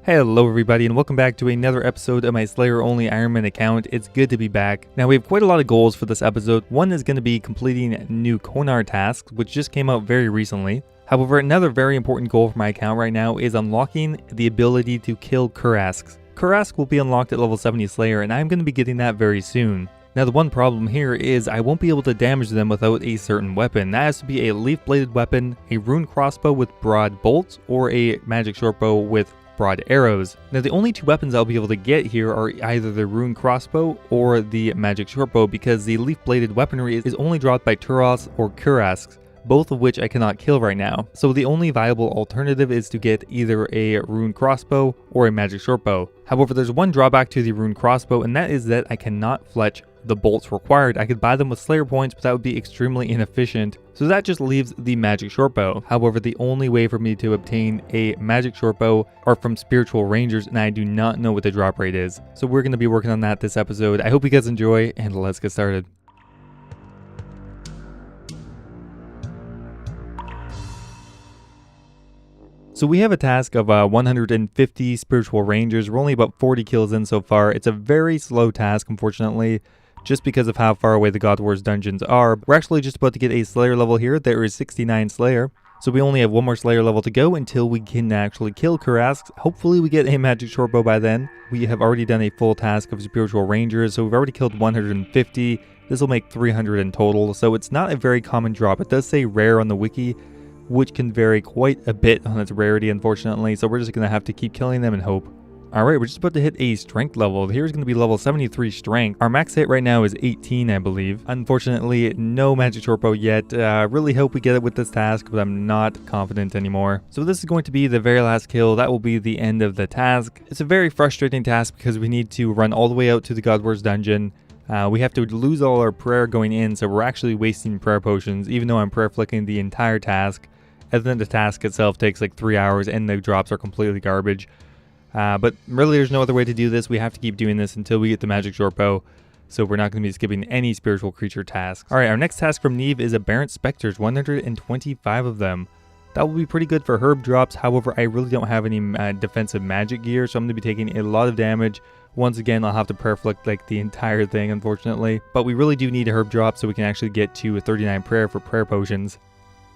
Hello everybody and welcome back to another episode of my Slayer only Ironman account. It's good to be back. Now we have quite a lot of goals for this episode. One is going to be completing new Konar tasks, which just came out very recently. However, another very important goal for my account right now is unlocking the ability to kill Kurasks. Kurasks will be unlocked at level 70 Slayer and I'm going to be getting that very soon. Now the one problem here is I won't be able to damage them without a certain weapon. That has to be a leaf-bladed weapon, a rune crossbow with broad bolts, or a magic shortbow with broad arrows. Now the only two weapons I'll be able to get here are either the rune crossbow or the magic shortbow, because the leaf-bladed weaponry is only dropped by Turos or Kurasks, both of which I cannot kill right now. So the only viable alternative is to get either a rune crossbow or a magic shortbow. However, there's one drawback to the rune crossbow, and that is that I cannot fletch the bolts required. I could buy them with Slayer points, but that would be extremely inefficient. So that just leaves the magic shortbow. However, the only way for me to obtain a magic shortbow are from spiritual rangers, and I do not know what the drop rate is. So we're going to be working on that this episode. I hope you guys enjoy, and let's get started. So we have a task of 150 spiritual rangers. We're only about 40 kills in so far. It's a very slow task, unfortunately, just because of how far away the Godwars Dungeons are. We're actually just about to get a Slayer level here. There is 69 Slayer. So we only have one more Slayer level to go until we can actually kill Kurasks. Hopefully we get a magic shortbow by then. We have already done a full task of spiritual rangers, so we've already killed 150. This will make 300 in total, so it's not a very common drop. It does say rare on the wiki, which can vary quite a bit on its rarity, unfortunately, so we're just going to have to keep killing them and hope. Alright, we're just about to hit a strength level. Here's going to be level 73 strength. Our max hit right now is 18, I believe. Unfortunately, no magic shortbow yet. Really hope we get it with this task, but I'm not confident anymore. So this is going to be the very last kill. That will be the end of the task. It's a very frustrating task because we need to run all the way out to the Godwars Dungeon. We have to lose all our prayer going in, so we're actually wasting prayer potions, even though I'm prayer flicking the entire task. And then the task itself takes like 3 hours and the drops are completely garbage. But really there's no other way to do this. We have to keep doing this until we get the magic shortbow. So we're not going to be skipping any spiritual creature tasks. Alright, our next task from Neve is Aberrant Spectres, 125 of them. That will be pretty good for herb drops. However, I really don't have any defensive magic gear, so I'm going to be taking a lot of damage. Once again, I'll have to prayer flick like the entire thing, unfortunately. But we really do need a herb drop so we can actually get to a 39 prayer for prayer potions.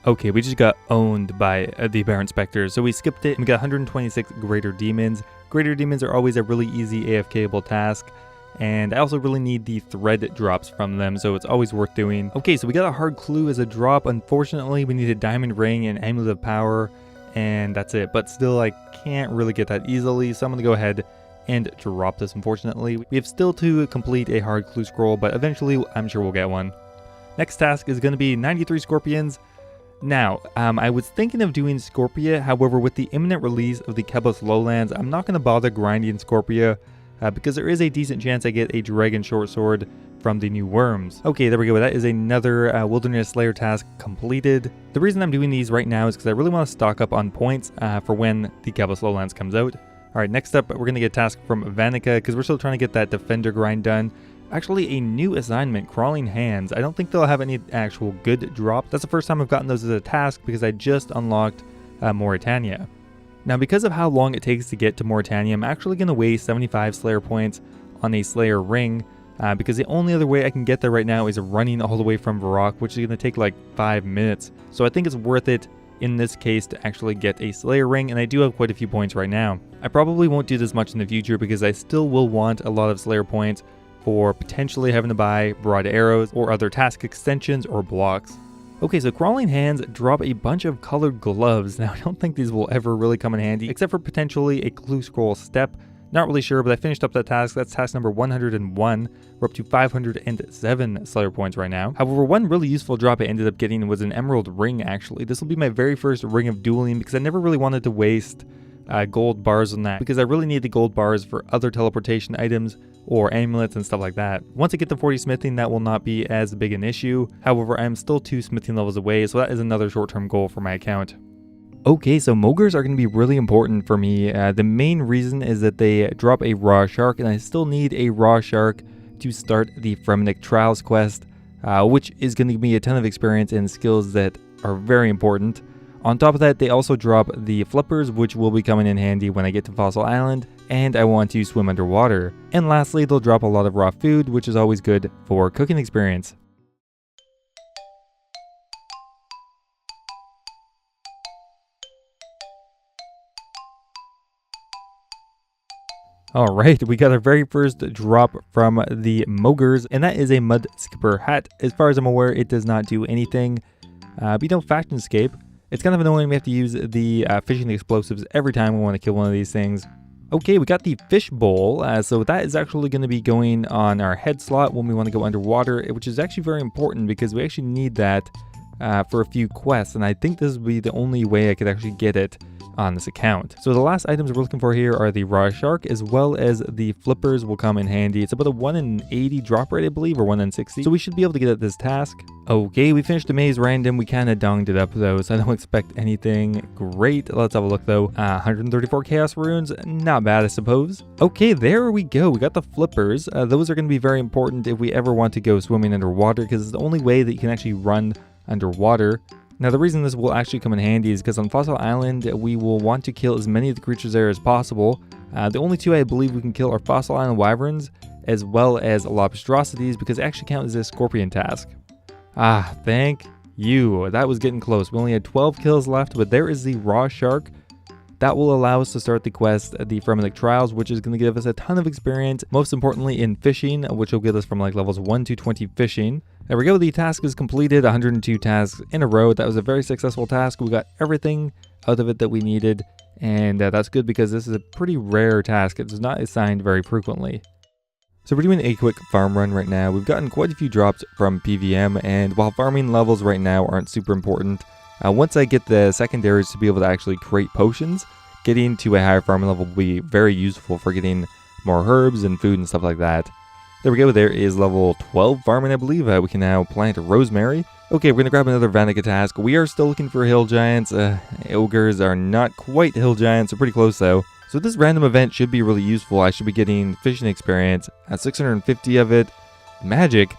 Okay, we just got owned by the Aberrant Spectres, so we skipped it and we got 126 Greater Demons. Greater Demons are always a really easy AFKable task, and I also really need the thread drops from them, so it's always worth doing. Okay, so we got a hard clue as a drop. Unfortunately, we need a diamond ring and amulet of power, and that's it. But still, I can't really get that easily, so I'm going to go ahead and drop this, unfortunately. We have still to complete a hard clue scroll, but eventually I'm sure we'll get one. Next task is going to be 93 Scorpions. Now, I was thinking of doing Scorpia, however, with the imminent release of the Kebos lowlands, I'm not going to bother grinding Scorpia, because there is a decent chance I get a Dragon Short Sword from the new worms. Okay, there we go. That is another Wilderness Slayer task completed. The reason I'm doing these right now is because I really want to stock up on points for when the Kebos lowlands comes out. Alright, next up, we're going to get a task from Vanica, because we're still trying to get that Defender grind done. Actually, a new assignment, Crawling Hands. I don't think they'll have any actual good drops. That's the first time I've gotten those as a task because I just unlocked Mauritania. Now, because of how long it takes to get to Mauritania, I'm actually going to waste 75 Slayer points on a Slayer ring because the only other way I can get there right now is running all the way from Varrock, which is going to take like 5 minutes. So I think it's worth it in this case to actually get a Slayer ring, and I do have quite a few points right now. I probably won't do this much in the future because I still will want a lot of Slayer points for potentially having to buy broad arrows or other task extensions or blocks. Okay, so Crawling Hands drop a bunch of colored gloves. Now, I don't think these will ever really come in handy, except for potentially a clue scroll step. Not really sure, but I finished up that task. That's task number 101. We're up to 507 Slayer points right now. However, one really useful drop I ended up getting was an Emerald Ring, actually. This will be my very first Ring of Dueling because I never really wanted to waste gold bars on that, because I really need the gold bars for other teleportation items or amulets and stuff like that. Once I get to 40 smithing, that will not be as big an issue. However, I'm still 2 smithing levels away, so that is another short-term goal for my account. Okay, so Mogres are going to be really important for me. The main reason is that they drop a raw shark, and I still need a raw shark to start the Fremenic Trials quest, which is going to give me a ton of experience and skills that are very important. On top of that, they also drop the flippers, which will be coming in handy when I get to Fossil Island and I want to swim underwater. And lastly, they'll drop a lot of raw food, which is always good for cooking experience. Alright, we got our very first drop from the Mogers, and that is a Mudskipper hat. As far as I'm aware, it does not do anything. But you know, Factionscape, it's kind of annoying we have to use the fishing explosives every time we want to kill one of these things. Okay, we got the fish bowl, so that is actually going to be going on our head slot when we want to go underwater, which is actually very important because we actually need that for a few quests, and I think this will be the only way I could actually get it on this account. So the last items we're looking for here are the raw shark, as well as the flippers will come in handy. It's about a 1 in 80 drop rate, I believe, or 1 in 60. So we should be able to get at this task. Okay, we finished the maze random. We kind of donged it up though, so I don't expect anything great. Let's have a look though. 134 chaos runes, not bad I suppose. Okay, there we go. We got the flippers. Those are going to be very important if we ever want to go swimming underwater, because it's the only way that you can actually run underwater. Now the reason this will actually come in handy is because on Fossil Island we will want to kill as many of the creatures there as possible. The only two I believe we can kill are Fossil Island wyverns as well as lobstrosities, because they actually count as a scorpion task. Ah, thank you. That was getting close. We only had 12 kills left, but there is the raw shark. That will allow us to start the quest, the Fremennik Trials, which is going to give us a ton of experience, most importantly in fishing, which will get us from like levels 1 to 20 fishing. There we go, the task is completed, 102 tasks in a row. That was a very successful task. We got everything out of it that we needed, and that's good because this is a pretty rare task. It's not assigned very frequently. So we're doing a quick farm run right now. We've gotten quite a few drops from PVM, and while farming levels right now aren't super important, once I get the secondaries to be able to actually create potions, getting to a higher farming level will be very useful for getting more herbs and food and stuff like that. There we go, there is level 12 farming, I believe. We can now plant rosemary. Okay, we're going to grab another Vanica task. We are still looking for hill giants. Ogres are not quite hill giants, they're pretty close though. So this random event should be really useful. I should be getting fishing experience at 650 of it. Magic.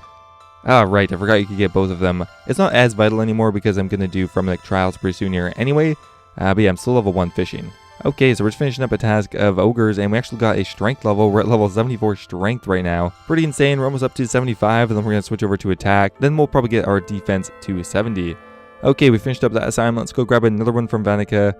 Ah, right, I forgot you could get both of them. It's not as vital anymore because I'm going to do Fremennik Trials pretty soon here anyway. But yeah, I'm still level 1 fishing. Okay, so we're just finishing up a task of ogres, and we actually got a strength level. We're at level 74 strength right now. Pretty insane. We're almost up to 75, and then we're going to switch over to attack. Then we'll probably get our defense to 70. Okay, we finished up that assignment. Let's go grab another one from Vanica.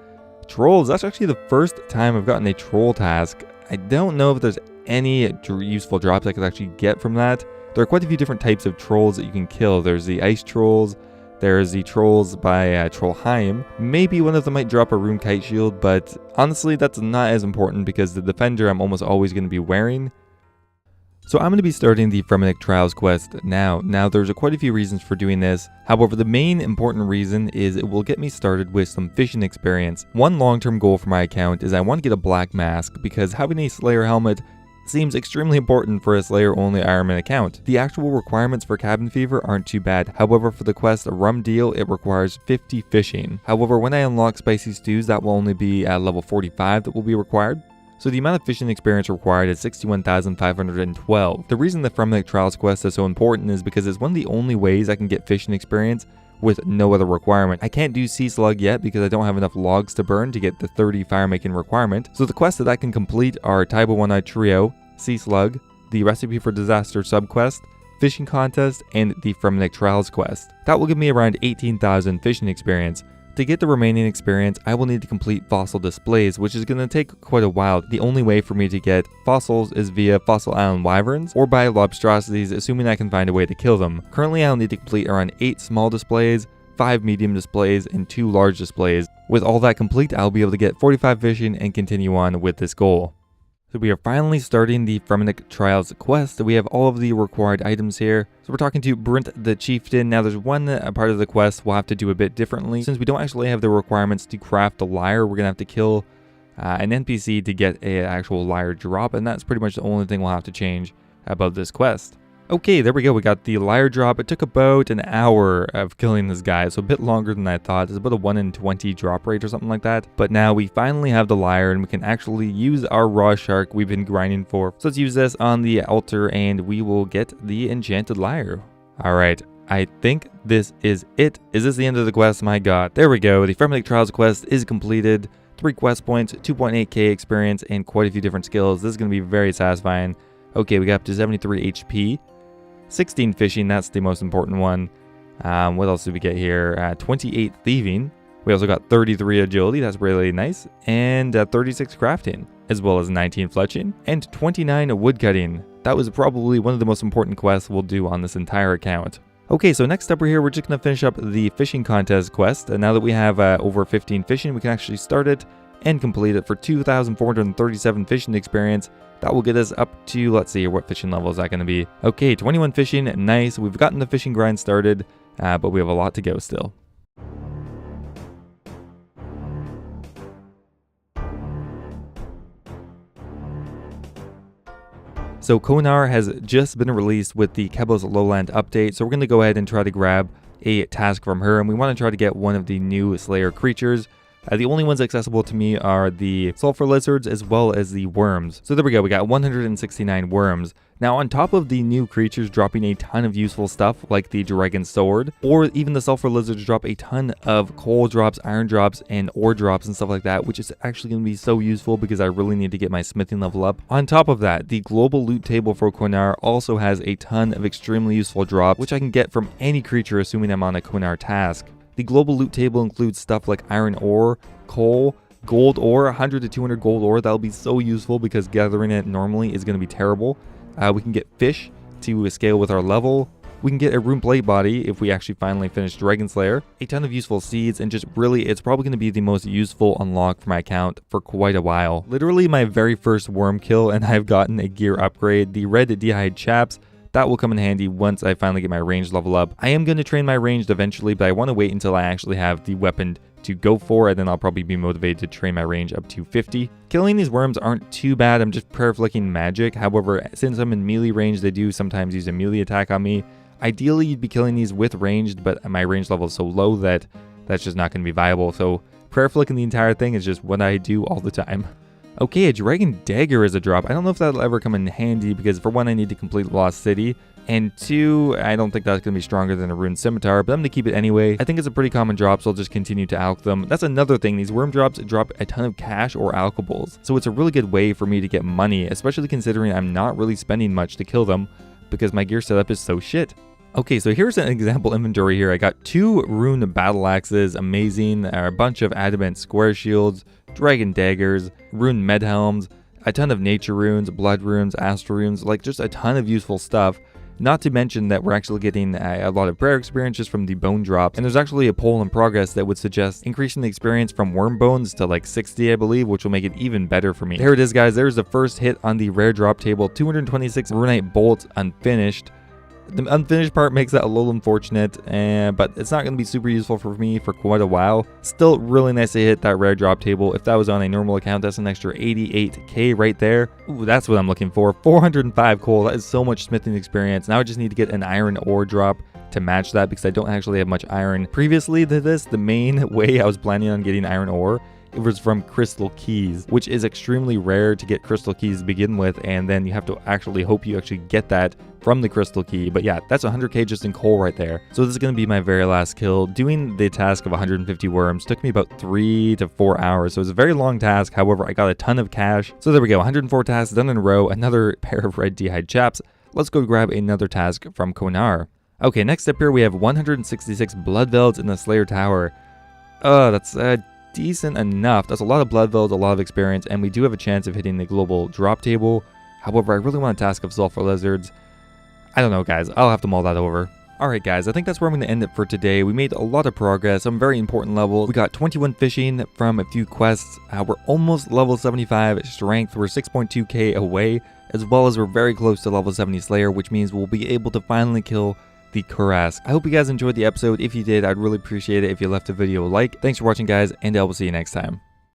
Trolls. That's actually the first time I've gotten a troll task. I don't know if there's any useful drops I could actually get from that. There are quite a few different types of trolls that you can kill. There's the ice trolls. There's the trolls by Trollheim. Maybe one of them might drop a rune kite shield, but honestly that's not as important because the defender I'm almost always going to be wearing. So I'm going to be starting the Fremennik Trials quest now. Now there's quite a few reasons for doing this. However, the main important reason is it will get me started with some fishing experience. One long-term goal for my account is I want to get a black mask because having a Slayer helmet seems extremely important for a Slayer-only Ironman account. The actual requirements for cabin fever aren't too bad. However, for the quest Rum Deal, it requires 50 fishing. However, when I unlock Spicy Stews, that will only be at level 45 that will be required. So the amount of fishing experience required is 61,512. The reason the Fremennik Trials quest is so important is because it's one of the only ways I can get fishing experience with no other requirement. I can't do Sea Slug yet because I don't have enough logs to burn to get the 30 fire making requirement. So the quests that I can complete are Taiba One-Eye Trio, Sea Slug, the Recipe for Disaster subquest, Fishing Contest, and the Fremennik Trials quest. That will give me around 18,000 fishing experience. To get the remaining experience, I will need to complete fossil displays, which is going to take quite a while. The only way for me to get fossils is via Fossil Island wyverns or by lobstrosities, assuming I can find a way to kill them. Currently, I'll need to complete around 8 small displays, 5 medium displays, and 2 large displays. With all that complete, I'll be able to get 45 fishing and continue on with this goal. So we are finally starting the Fremennik Trials quest. We have all of the required items here. So we're talking to Brint the Chieftain. Now there's one part of the quest we'll have to do a bit differently. Since we don't actually have the requirements to craft a lyre, we're going to have to kill an NPC to get an actual lyre drop. And that's pretty much the only thing we'll have to change about this quest. Okay, there we go. We got the lyre drop. It took about an hour of killing this guy, so a bit longer than I thought. It's about a 1 in 20 drop rate or something like that. But now we finally have the lyre and we can actually use our raw shark we've been grinding for. So let's use this on the altar and we will get the enchanted lyre. Alright, I think this is it. Is this the end of the quest? My god. There we go. The Frenetic Trials quest is completed. 3 quest points, 2.8k experience, and quite a few different skills. This is going to be very satisfying. Okay, we got up to 73 HP. 16 fishing, that's the most important one. What else did we get here? 28 thieving. We also got 33 agility, that's really nice. And 36 crafting, as well as 19 fletching, and 29 woodcutting. That was probably one of the most important quests we'll do on this entire account. Okay, so next up we're here, we're just going to finish up the fishing contest quest. And now that we have over 15 fishing, we can actually start it and complete it for 2,437 fishing experience. That will get us up to, let's see, what fishing level is that going to be? Okay, 21 fishing, nice. We've gotten the fishing grind started, but we have a lot to go still. So Konar has just been released with the Kebos lowland update, so we're going to go ahead and try to grab a task from her, and we want to try to get one of the new Slayer creatures. The only ones accessible to me are the sulfur lizards as well as the worms. So there we go, we got 169 worms. Now on top of the new creatures dropping a ton of useful stuff like the dragon sword, or even the sulfur lizards drop a ton of coal drops, iron drops, and ore drops and stuff like that, which is actually going to be so useful because I really need to get my smithing level up. On top of that, the global loot table for Konar also has a ton of extremely useful drops, which I can get from any creature assuming I'm on a Konar task. The global loot table includes stuff like iron ore, coal, gold ore, 100 to 200 gold ore. That'll be so useful because gathering it normally is going to be terrible. We can get fish to scale with our level. We can get a rune plate body if we actually finally finish Dragon Slayer. A ton of useful seeds, and just really, it's probably going to be the most useful unlock for my account for quite a while. Literally my very first worm kill, and I've gotten a gear upgrade, the red d'hide chaps. That will come in handy once I finally get my ranged level up. I am going to train my ranged eventually, but I want to wait until I actually have the weapon to go for, and then I'll probably be motivated to train my range up to 50. Killing these worms aren't too bad, I'm just prayer flicking magic. However, since I'm in melee range, they do sometimes use a melee attack on me. Ideally, you'd be killing these with ranged, but my range level is so low that that's just not going to be viable. So prayer flicking the entire thing is just what I do all the time. Okay, a dragon dagger is a drop. I don't know if that'll ever come in handy because for one, I need to complete Lost City. And two, I don't think that's going to be stronger than a rune scimitar, but I'm going to keep it anyway. I think it's a pretty common drop, so I'll just continue to alch them. That's another thing. These worm drops drop a ton of cash or alchables. So it's a really good way for me to get money, especially considering I'm not really spending much to kill them because my gear setup is so shit. Okay, so here's an example inventory here. I got 2 rune battle axes, amazing, a bunch of adamant square shields, dragon daggers, rune med helms, a ton of nature runes, blood runes, astral runes, like just a ton of useful stuff. Not to mention that we're actually getting a lot of prayer experience just from the bone drops. And there's actually a poll in progress that would suggest increasing the experience from worm bones to like 60, I believe, which will make it even better for me. There it is, guys. There's the first hit on the rare drop table. 226 runite bolts unfinished. The unfinished part makes that a little unfortunate, but it's not going to be super useful for me for quite a while. Still really nice to hit that rare drop table. If that was on a normal account, that's an extra 88k right there. Ooh, that's what I'm looking for. 405 coal. That is so much smithing experience. Now I just need to get an iron ore drop to match that because I don't actually have much iron. Previously to this, the main way I was planning on getting iron ore, it was from crystal keys, which is extremely rare to get crystal keys to begin with, and then you have to actually hope you actually get that from the crystal key. But yeah, that's 100k just in coal right there. So this is going to be my very last kill. Doing the task of 150 worms took me about 3 to 4 hours, so it was a very long task. However, I got a ton of cash. So there we go, 104 tasks done in a row, another pair of red d'hide chaps. Let's go grab another task from Konar. Okay, next up here we have 166 blood velds in the Slayer Tower. That's decent enough. That's a lot of blood velds, a lot of experience, and we do have a chance of hitting the global drop table. However, I really want a task of sulfur lizards. I don't know, guys. I'll have to mull that over. Alright guys, I think that's where I'm going to end it for today. We made a lot of progress, some very important levels. We got 21 fishing from a few quests. We're almost level 75 strength. We're 6.2k away, as well as we're very close to level 70 Slayer, which means we'll be able to finally kill the Kurasks. I hope you guys enjoyed the episode. If you did, I'd really appreciate it if you left the video a like. Thanks for watching, guys, and I will see you next time.